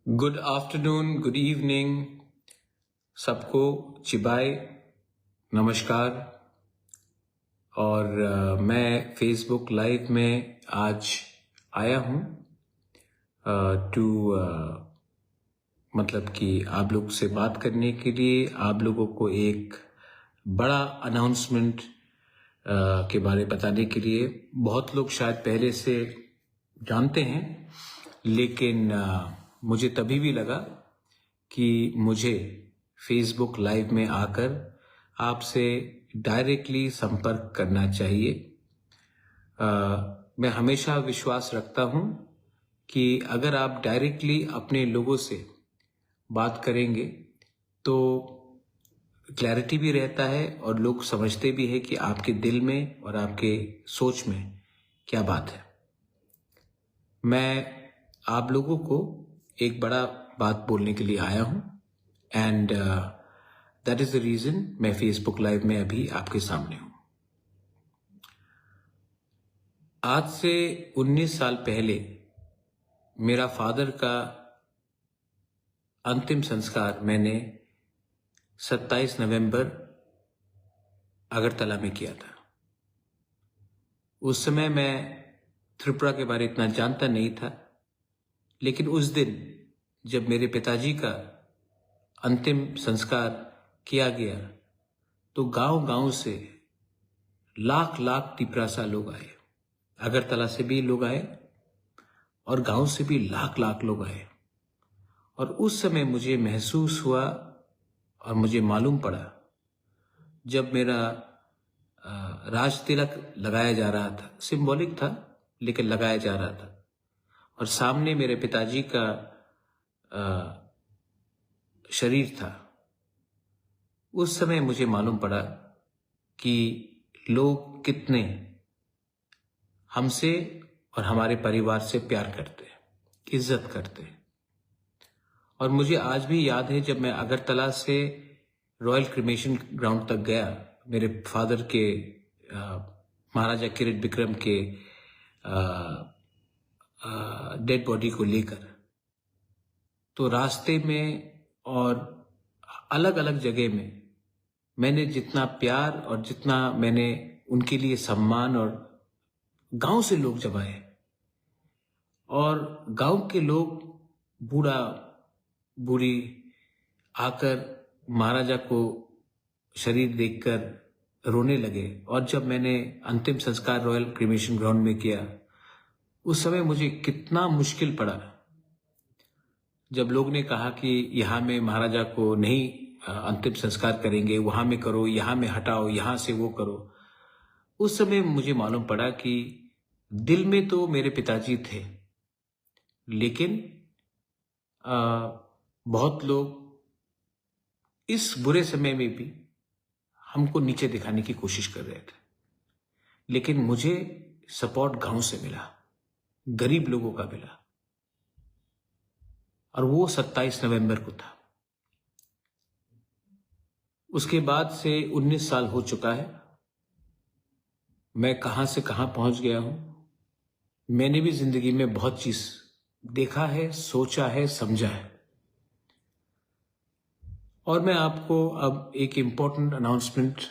Good afternoon, good evening, सबको चिबाय नमस्कार। और मैं फेसबुक लाइव में आज आया हूँ टू मतलब कि आप लोग से बात करने के लिए, आप लोगों को एक बड़ा अनाउंसमेंट के बारे बताने के लिए। बहुत लोग शायद पहले से जानते हैं, लेकिन मुझे तभी भी लगा कि मुझे फेसबुक लाइव में आकर आपसे डायरेक्टली संपर्क करना चाहिए। मैं हमेशा विश्वास रखता हूँ कि अगर आप डायरेक्टली अपने लोगों से बात करेंगे तो क्लैरिटी भी रहता है और लोग समझते भी है कि आपके दिल में और आपके सोच में क्या बात है। मैं आप लोगों को एक बड़ा बात बोलने के लिए आया हूं and that is the reason मैं फेसबुक लाइव में अभी आपके सामने हूं। आज से 19 साल पहले मेरा फादर का अंतिम संस्कार मैंने 27 नवंबर अगरतला में किया था। उस समय मैं त्रिपुरा के बारे इतना जानता नहीं था, लेकिन उस दिन जब मेरे पिताजी का अंतिम संस्कार किया गया तो गांव-गांव से लाख लाख त्रिपुरासा लोग आए। अगरतला से भी लोग आए और गांव से भी लाख लाख लोग आए। और उस समय मुझे महसूस हुआ और मुझे मालूम पड़ा, जब मेरा राज तिलक लगाया जा रहा था, सिंबॉलिक था लेकिन लगाया जा रहा था, और सामने मेरे पिताजी का शरीर था, उस समय मुझे मालूम पड़ा कि लोग कितने हमसे और हमारे परिवार से प्यार करते हैं, इज्जत करते हैं। और मुझे आज भी याद है, जब मैं अगरतला से रॉयल क्रिमेशन ग्राउंड तक गया मेरे फादर के महाराजा किरीट विक्रम के डेड बॉडी को लेकर, तो रास्ते में और अलग अलग जगह में मैंने जितना प्यार और जितना मैंने उनके लिए सम्मान, और गांव से लोग जब आए और गांव के लोग बूढ़ा बूढ़ी आकर महाराजा को शरीर देखकर रोने लगे। और जब मैंने अंतिम संस्कार रॉयल क्रिमेशन ग्राउंड में किया, उस समय मुझे कितना मुश्किल पड़ा जब लोग ने कहा कि यहाँ में महाराजा को नहीं अंतिम संस्कार करेंगे, वहां में करो, यहाँ में हटाओ, यहाँ से वो करो। उस समय मुझे मालूम पड़ा कि दिल में तो मेरे पिताजी थे, लेकिन बहुत लोग इस बुरे समय में भी हमको नीचे दिखाने की कोशिश कर रहे थे। लेकिन मुझे सपोर्ट गांव से मिला, गरीब लोगों का मिला, और वो 27 नवंबर को था। उसके बाद से 19 साल हो चुका है। मैं कहां से कहां पहुंच गया हूं। मैंने भी जिंदगी में बहुत चीज देखा है, सोचा है, समझा है। और मैं आपको अब एक इम्पोर्टेंट अनाउंसमेंट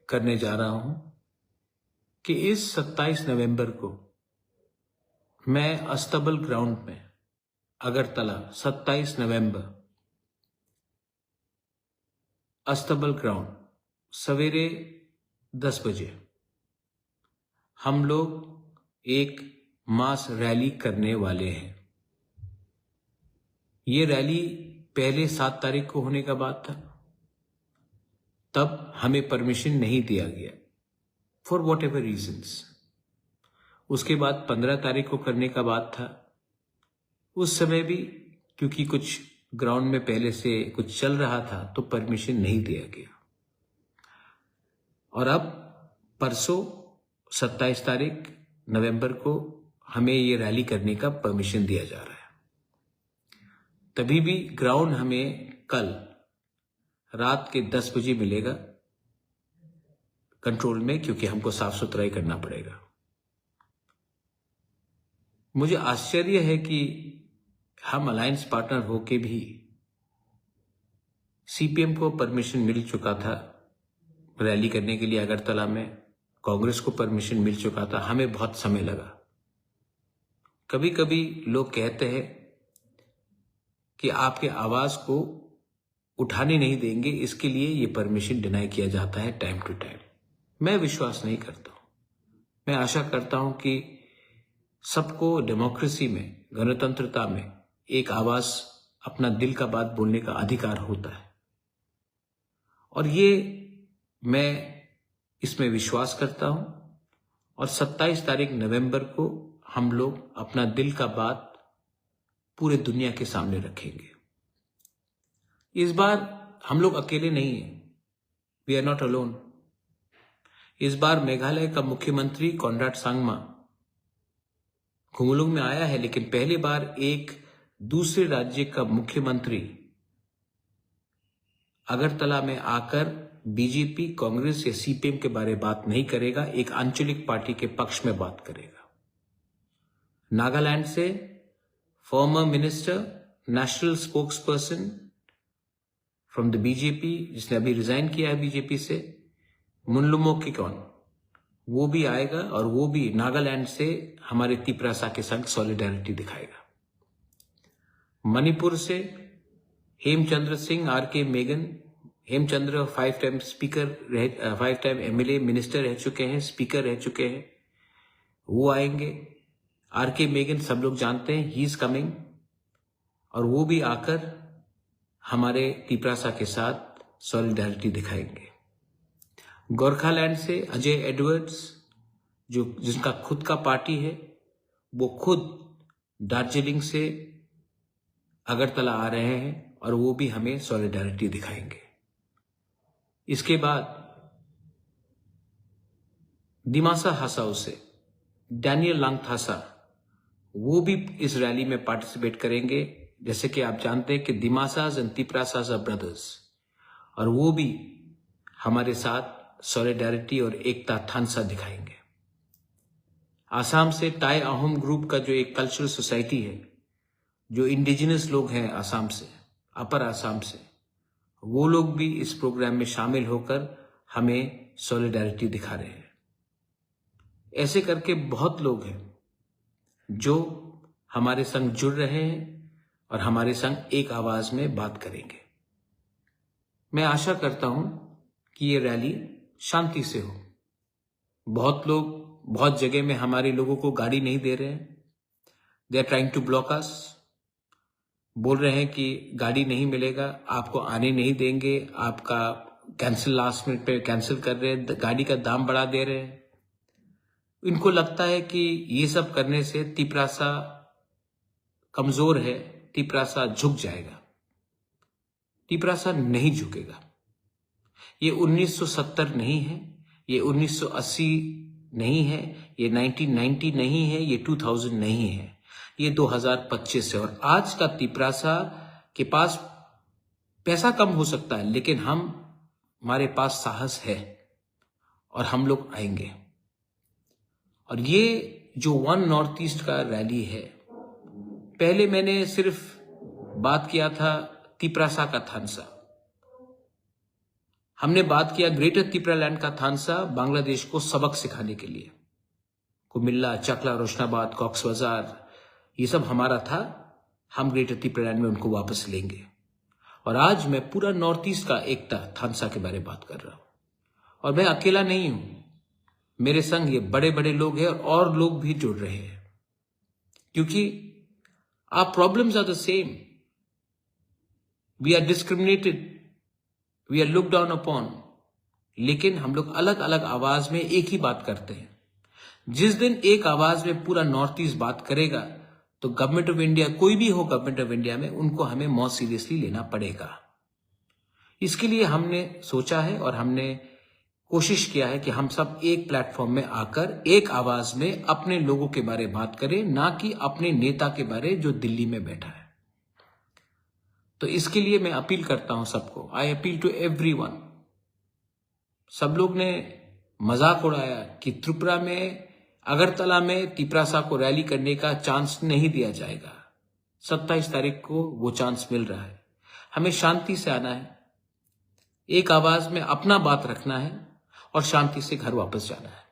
करने जा रहा हूं कि इस 27 नवंबर को मैं अस्तबल ग्राउंड में अगरतला 27 नवंबर अस्तबल ग्राउंड सवेरे 10 बजे हम लोग एक मास रैली करने वाले हैं। ये रैली पहले 7 तारीख को होने का बात था, तब हमें परमिशन नहीं दिया गया फॉर वॉट एवर रीजन्स। उसके बाद 15 तारीख को करने का बात था, उस समय भी क्योंकि कुछ ग्राउंड में पहले से कुछ चल रहा था तो परमिशन नहीं दिया गया। और अब परसों 27 तारीख नवंबर को हमें ये रैली करने का परमिशन दिया जा रहा है। तभी भी ग्राउंड हमें कल रात के 10 बजे मिलेगा कंट्रोल में, क्योंकि हमको साफ सुथराई करना पड़ेगा। मुझे आश्चर्य है कि हम अलायंस पार्टनर होके भी सीपीएम को परमिशन मिल चुका था रैली करने के लिए अगरतला में, कांग्रेस को परमिशन मिल चुका था, हमें बहुत समय लगा। कभी कभी लोग कहते हैं कि आपके आवाज को उठाने नहीं देंगे, इसके लिए ये परमिशन डिनाई किया जाता है टाइम टू टाइम। मैं विश्वास नहीं करता हूं। मैं आशा करता हूं कि सबको डेमोक्रेसी में, गणतंत्रता में एक आवाज, अपना दिल का बात बोलने का अधिकार होता है, और ये मैं इसमें विश्वास करता हूं। और 27 तारीख नवंबर को हम लोग अपना दिल का बात पूरे दुनिया के सामने रखेंगे। इस बार हम लोग अकेले नहीं हैं, वी आर नॉट अलोन। इस बार मेघालय का मुख्यमंत्री कॉनराड सांगमा खुमुलुंग में आया है, लेकिन पहली बार एक दूसरे राज्य का मुख्यमंत्री अगरतला में आकर बीजेपी, कांग्रेस या सीपीएम के बारे में बात नहीं करेगा, एक आंचलिक पार्टी के पक्ष में बात करेगा। नागालैंड से former minister, national spokesperson from the BJP, जिसने अभी रिजाइन किया है बीजेपी से, मुनलुमो किकॉन, वो भी आएगा और वो भी नागालैंड से हमारे तिपरासा के संग सॉलिडारिटी दिखाएगा। मणिपुर से हेमचंद्र सिंह, आर.के. मेगन, Hemchandra 5 time speaker, 5 time MLA, minister रह चुके हैं, स्पीकर रह चुके हैं, वो आएंगे। आर.के. मेगन सब लोग जानते हैं, ही इज कमिंग, और वो भी आकर हमारे तिपरासा के साथ सॉलिडारिटी दिखाएंगे। गोरखालैंड से अजय एडवर्ड्स, जिसका खुद का पार्टी है, वो खुद दार्जिलिंग से अगरतला आ रहे हैं और वो भी हमें सॉलिडारिटी दिखाएंगे। इसके बाद दिमासा हसाओ से डैनियल लांगथासा, वो भी इस रैली में पार्टिसिपेट करेंगे। जैसे कि आप जानते हैं कि दिमासाज एंड तिपरासाज आर ब्रदर्स, और वो भी हमारे साथ सॉलिडारिटी और एकता थानसा दिखाएंगे। आसाम से टाई अहोम ग्रुप का जो एक कल्चरल सोसाइटी है, जो इंडिजिनस लोग हैं आसाम से, अपर आसाम से, वो लोग भी इस प्रोग्राम में शामिल होकर हमें सॉलिडारिटी दिखा रहे हैं। ऐसे करके बहुत लोग हैं जो हमारे संग जुड़ रहे हैं और हमारे संग एक आवाज में बात करेंगे। मैं आशा करता हूं कि ये रैली शांति से हो। बहुत लोग बहुत जगह में हमारे लोगों को गाड़ी नहीं दे रहे हैं, they are trying to block us, बोल रहे हैं कि गाड़ी नहीं मिलेगा, आपको आने नहीं देंगे, आपका कैंसिल, लास्ट मिनट पे कैंसिल कर रहे हैं, गाड़ी का दाम बढ़ा दे रहे हैं। इनको लगता है कि ये सब करने से तिपरासा कमजोर है, तिपरासा झुक जाएगा। तिपरासा नहीं झुकेगा। ये 1970 नहीं है, ये 1980 नहीं है, ये 1990 नहीं है, ये 2000 नहीं है, ये 2025 है। और आज का तिपरासा के पास पैसा कम हो सकता है, लेकिन हमारे पास साहस है और हम लोग आएंगे। और ये जो वन नॉर्थ ईस्ट का रैली है, पहले मैंने सिर्फ बात किया था तिपरासा का थानसा, हमने बात किया ग्रेटर त्रिपुरालैंड का थानसा, बांग्लादेश को सबक सिखाने के लिए। कुमिल्ला, चकला, रोशनाबाद, कॉक्स बाजार, ये सब हमारा था, हम ग्रेटर त्रिपुरालैंड में उनको वापस लेंगे। और आज मैं पूरा नॉर्थ ईस्ट का एकता थानसा के बारे में बात कर रहा हूं। और मैं अकेला नहीं हूं, मेरे संग ये बड़े बड़े लोग हैं और लोग भी जुड़ रहे हैं, क्योंकि our problems are the same. We are discriminated, we are looked down upon. लेकिन हम लोग अलग अलग आवाज में एक ही बात करते हैं। जिस दिन एक आवाज में पूरा नॉर्थ ईस्ट बात करेगा, तो गवर्नमेंट ऑफ इंडिया, कोई भी हो गवर्नमेंट ऑफ इंडिया में, उनको हमें बहुत सीरियसली लेना पड़ेगा। इसके लिए हमने सोचा है और हमने कोशिश किया है कि हम सब एक प्लेटफॉर्म में आकर एक आवाज में अपने लोगों के बारे में बात करें, ना कि अपने नेता के बारे जो दिल्ली में बैठा है। तो इसके लिए मैं अपील करता हूं सबको, आई अपील टू एवरीवन। सब लोग ने मजाक उड़ाया कि त्रिपुरा में, अगरतला में तिपरासा को रैली करने का चांस नहीं दिया जाएगा। 27 तारीख को वो चांस मिल रहा है। हमें शांति से आना है, एक आवाज में अपना बात रखना है और शांति से घर वापस जाना है।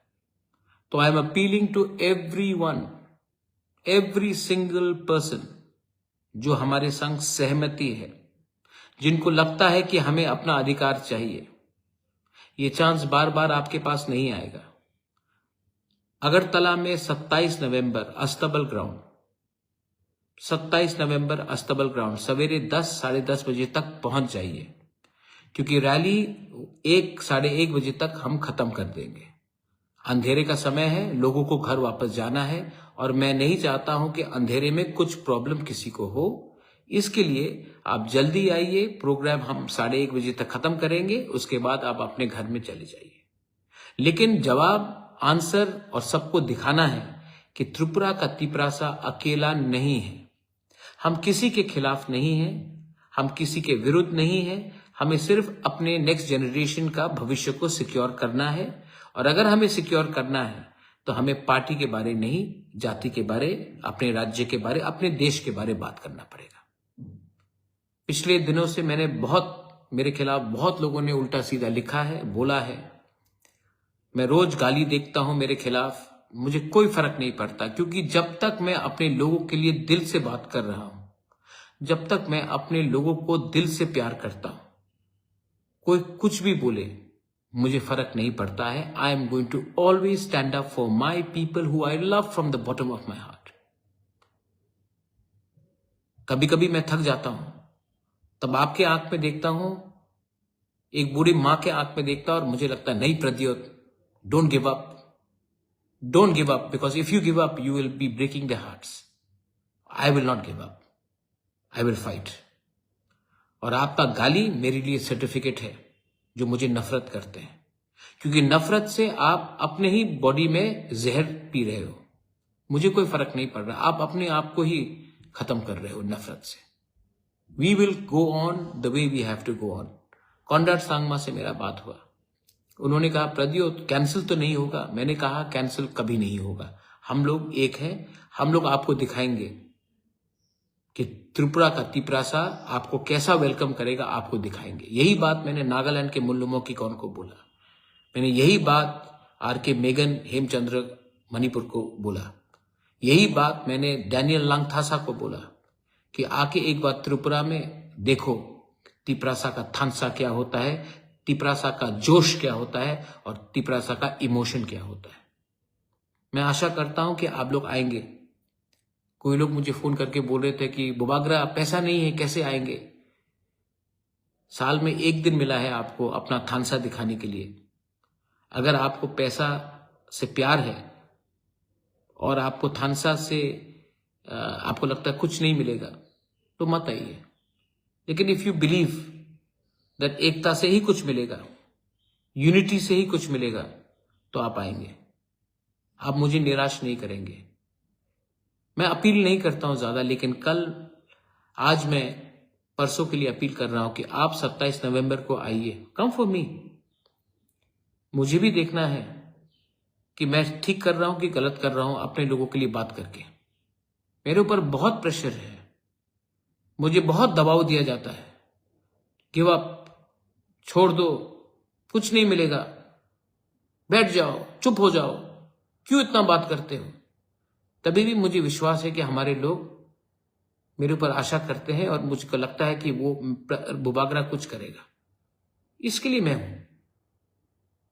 तो I am appealing to everyone, every single person जो हमारे संग सहमति है, जिनको लगता है कि हमें अपना अधिकार चाहिए। ये चांस बार बार आपके पास नहीं आएगा। अगरतला में 27 नवंबर अस्तबल ग्राउंड, 27 नवंबर अस्तबल ग्राउंड सवेरे 10 साढ़े 10 बजे तक पहुंच जाइए, क्योंकि रैली 1 साढ़े 1 बजे तक हम खत्म कर देंगे। अंधेरे का समय है, लोगों को घर वापस जाना है और मैं नहीं चाहता हूं कि अंधेरे में कुछ प्रॉब्लम किसी को हो। इसके लिए आप जल्दी आइए। प्रोग्राम हम 1:30 बजे तक खत्म करेंगे, उसके बाद आप अपने घर में चले जाइए। लेकिन जवाब, आंसर और सबको दिखाना है कि त्रिपुरा का तिपरासा अकेला नहीं है। हम किसी के खिलाफ नहीं हैं, हम किसी के विरुद्ध नहीं हैं। हमें सिर्फ अपने नेक्स्ट जनरेशन का भविष्य को सिक्योर करना है, और अगर हमें सिक्योर करना है तो हमें पार्टी के बारे नहीं, जाति के बारे, अपने राज्य के बारे, अपने देश के बारे बात करना पड़ेगा। पिछले दिनों से मेरे खिलाफ बहुत लोगों ने उल्टा सीधा लिखा है, बोला है। मैं रोज गाली देखता हूं मेरे खिलाफ, मुझे कोई फर्क नहीं पड़ता, क्योंकि जब तक मैं अपने लोगों के लिए दिल से बात कर रहा हूं, जब तक मैं अपने लोगों को दिल से प्यार करता हूं, कोई कुछ भी बोले मुझे फर्क नहीं पड़ता है। I am going to always stand up for my people who I love from the bottom of my heart. कभी कभी मैं थक जाता हूं, तब आपके आंख में देखता हूं, एक बूढ़ी मां के आंख में देखता हूं और मुझे लगता है, नहीं Pradyot, don't give up, don't give up, because if you give up you will be breaking their hearts. I will not give up, I will fight. और आपका गाली मेरे लिए सर्टिफिकेट है जो मुझे नफरत करते हैं, क्योंकि नफरत से आप अपने ही बॉडी में जहर पी रहे हो। मुझे कोई फर्क नहीं पड़ रहा, आप अपने आप को ही खत्म कर रहे हो नफरत से। We will go on the way we have to go on. Conrad Sangma से मेरा बात हुआ, उन्होंने कहा प्रद्योत कैंसिल तो नहीं होगा। मैंने कहा कैंसिल कभी नहीं होगा, हम लोग एक हैं, हम लोग आपको दिखाएंगे कि त्रिपुरा का तिपरासा आपको कैसा वेलकम करेगा, आपको दिखाएंगे। यही बात मैंने नागालैंड के मुल्लुमो की कौन को बोला, मैंने यही बात आर.के. मेगन हेमचंद्र मणिपुर को बोला, यही बात मैंने डैनियल लांगथासा को बोला कि आके एक बार त्रिपुरा में देखो तिपरासा का थानसा क्या होता है, तिपरासा का जोश क्या होता है और तिपरासा का इमोशन क्या होता है। मैं आशा करता हूं कि आप लोग आएंगे। कोई लोग मुझे फोन करके बोल रहे थे कि बुबागरा पैसा नहीं है, कैसे आएंगे। साल में एक दिन मिला है आपको अपना थानसा दिखाने के लिए। अगर आपको पैसा से प्यार है और आपको थानसा से आपको लगता है कुछ नहीं मिलेगा तो मत आइए। लेकिन इफ यू बिलीव दैट एकता से ही कुछ मिलेगा, यूनिटी से ही कुछ मिलेगा, तो आप आएंगे। आप मुझे निराश नहीं करेंगे। मैं अपील नहीं करता हूं ज्यादा, लेकिन आज मैं परसों के लिए अपील कर रहा हूं कि आप 27 नवंबर को आइए। Come for me. मुझे भी देखना है कि मैं ठीक कर रहा हूं कि गलत कर रहा हूं, अपने लोगों के लिए बात करके। मेरे ऊपर बहुत प्रेशर है, मुझे बहुत दबाव दिया जाता है, गिव अप, छोड़ दो, कुछ नहीं मिलेगा, बैठ जाओ, चुप हो जाओ, क्यों इतना बात करते हो। तभी भी मुझे विश्वास है कि हमारे लोग मेरे ऊपर आशा करते हैं और मुझको लगता है कि वो बुबागरा कुछ करेगा। इसके लिए मैं हूं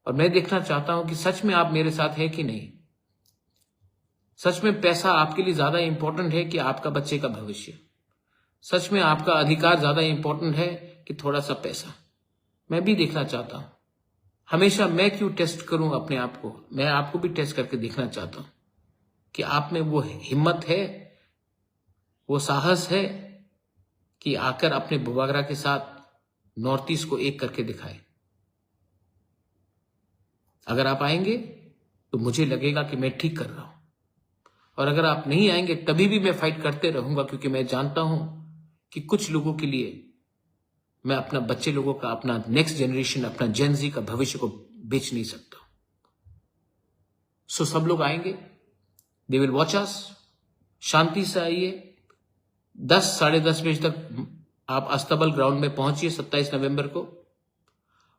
और मैं देखना चाहता हूं कि सच में आप मेरे साथ है कि नहीं। सच में पैसा आपके लिए ज्यादा इंपॉर्टेंट है कि आपका बच्चे का भविष्य। सच में आपका अधिकार ज्यादा इंपॉर्टेंट है कि थोड़ा सा पैसा। मैं भी देखना चाहता हूं। हमेशा मैं क्यों टेस्ट करूं अपने आप को, मैं आपको भी टेस्ट करके देखना चाहता हूं कि आप में वो हिम्मत है, वो साहस है कि आकर अपने बुबागरा के साथ नॉर्थ ईस्ट को एक करके दिखाए। अगर आप आएंगे तो मुझे लगेगा कि मैं ठीक कर रहा हूं, और अगर आप नहीं आएंगे तभी भी मैं फाइट करते रहूंगा, क्योंकि मैं जानता हूं कि कुछ लोगों के लिए मैं अपना बच्चे लोगों का, अपना नेक्स्ट जनरेशन, अपना जेनजी का भविष्य को बेच नहीं सकता। सो सब लोग आएंगे, दे विल वॉच अस। शांति से आइए, 10 साढ़े 10 बजे तक आप अस्तबल ग्राउंड में पहुंचिए 27 नवंबर को,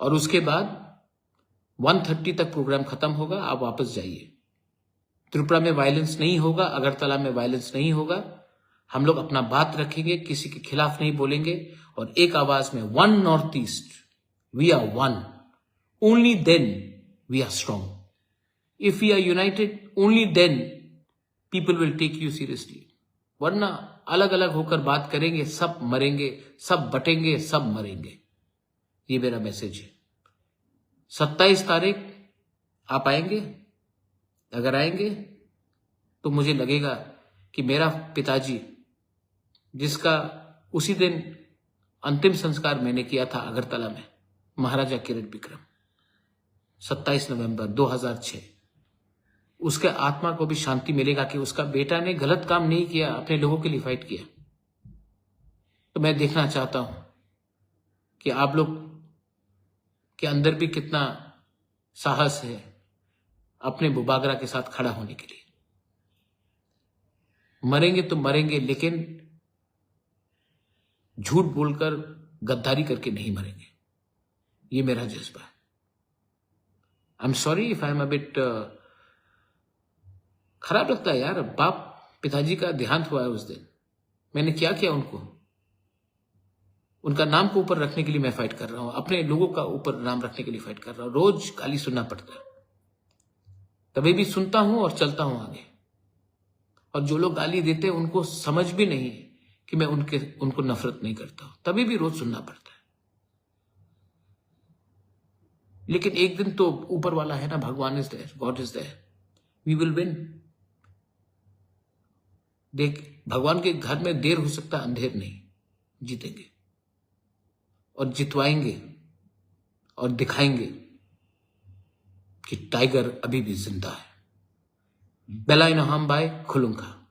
और उसके बाद 1:30 तक प्रोग्राम खत्म होगा, आप वापस जाइए। त्रिपुरा में वायलेंस नहीं होगा, अगरतला में वायलेंस नहीं होगा। हम लोग अपना बात रखेंगे, किसी के खिलाफ नहीं बोलेंगे, और एक आवाज में one north east, we are one, only then we are strong. If we are united, only then people will take you seriously. वरना अलग अलग होकर बात करेंगे, सब मरेंगे, सब बटेंगे, सब मरेंगे। ये मेरा मैसेज है। 27 तारीख आप आएंगे? अगर आएंगे तो मुझे लगेगा कि मेरा पिताजी, जिसका उसी दिन अंतिम संस्कार मैंने किया था अगरतला में, महाराजा किरण विक्रम, 27 नवंबर 2006, उसके आत्मा को भी शांति मिलेगा कि उसका बेटा ने गलत काम नहीं किया, अपने लोगों के लिए फाइट किया। तो मैं देखना चाहता हूं कि आप लोग के अंदर भी कितना साहस है अपने बुबागरा के साथ खड़ा होने के लिए। मरेंगे तो मरेंगे, लेकिन झूठ बोलकर, गद्दारी करके नहीं मरेंगे। ये मेरा जज्बा है। I am sorry if I am a bit, खराब लगता है यार। बाप पिताजी का देहांत हुआ है उस दिन, मैंने क्या किया उनको? उनका नाम को ऊपर रखने के लिए मैं फाइट कर रहा हूं, अपने लोगों का ऊपर नाम रखने के लिए फाइट कर रहा हूं। रोज गाली सुनना पड़ता है, तभी भी सुनता हूं और चलता हूं आगे। और जो लोग गाली देते हैं उनको समझ भी नहीं है कि मैं उनको नफरत नहीं करता हूं, तभी भी रोज सुनना पड़ता है। लेकिन एक दिन तो ऊपर वाला है ना, भगवान is there, God is there, we will win. देख, भगवान के घर में देर हो सकता है, अंधेर नहीं। जीतेंगे और जितवाएंगे और दिखाएंगे कि टाइगर अभी भी जिंदा है। बेलाइन हम बाय खुलुंगा।